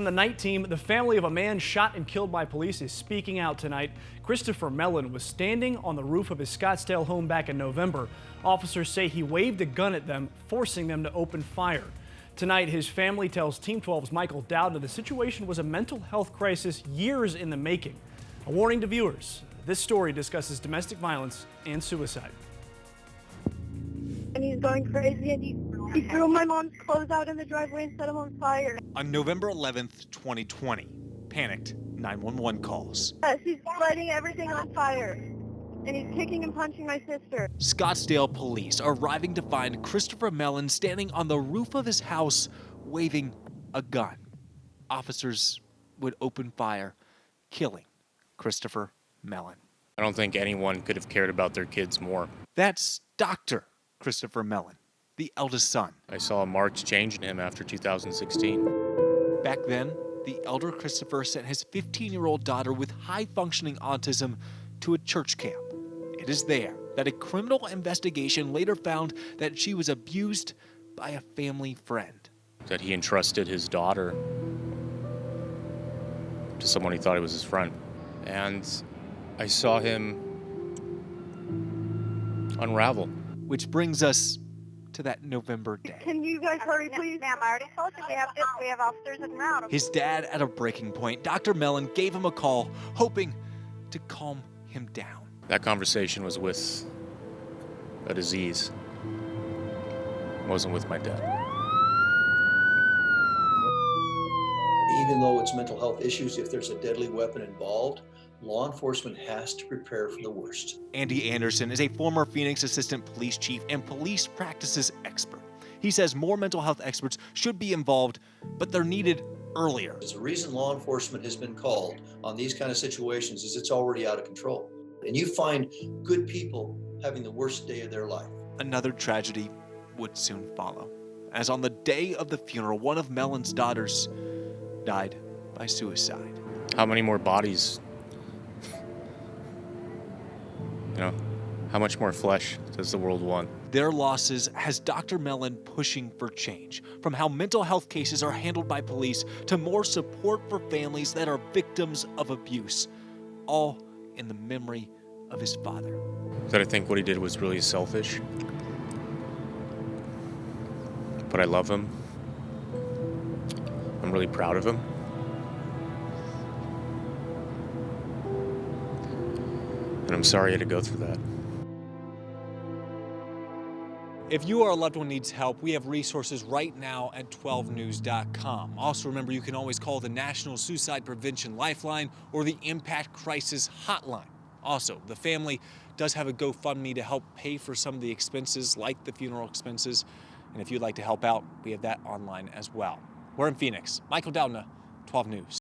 From the night team, the family of a man shot and killed by police is speaking out tonight. Christopher Mellon was standing on the roof of his Scottsdale home back in November. Officers say he waved a gun at them, forcing them to open fire. Tonight, his family tells Team 12's Michael Dowdner the situation was a mental health crisis years in the making. A warning to viewers, this story discusses domestic violence and suicide. And he's going crazy, and he threw my mom's clothes out in the driveway and set them on fire. On November 11th, 2020, panicked 911 calls. Yes, he's lighting everything on fire, and he's kicking and punching my sister. Scottsdale police arriving to find Christopher Mellon standing on the roof of his house, waving a gun. Officers would open fire, killing Christopher Mellon. I don't think anyone could have cared about their kids more. That's Dr. Christopher Mellon, the eldest son. I saw a marked change in him after 2016. Back then, the elder Christopher sent his 15-year-old daughter with high-functioning autism to a church camp. It is there that a criminal investigation later found that she was abused by a family friend. That he entrusted his daughter to someone he thought he was his friend. And I saw him unravel. Which brings us to that November day. Can you guys hurry, please? Ma'am, I already told you we have officers en route. His dad at a breaking point. Dr. Mellon gave him a call, hoping to calm him down. That conversation was with a disease. It wasn't with my dad. Even though it's mental health issues, if there's a deadly weapon involved, law enforcement has to prepare for the worst. Andy Anderson is a former Phoenix assistant police chief and police practices expert. He says more mental health experts should be involved, but they're needed earlier. The reason law enforcement has been called on these kind of situations is it's already out of control. And you find good people having the worst day of their life. Another tragedy would soon follow, as on the day of the funeral, one of Mellon's daughters died by suicide. How many more bodies? How much more flesh does the world want? Their losses has Dr. Mellon pushing for change, from how mental health cases are handled by police to more support for families that are victims of abuse, all in the memory of his father. That I think what he did was really selfish. But I love him. I'm really proud of him. And I'm sorry I had to go through that. If you or a loved one needs help, we have resources right now at 12news.com. Also remember, you can always call the National Suicide Prevention Lifeline or the Impact Crisis Hotline. Also, the family does have a GoFundMe to help pay for some of the expenses, like the funeral expenses. And if you'd like to help out, we have that online as well. We're in Phoenix. Michael Dowdner, 12 News.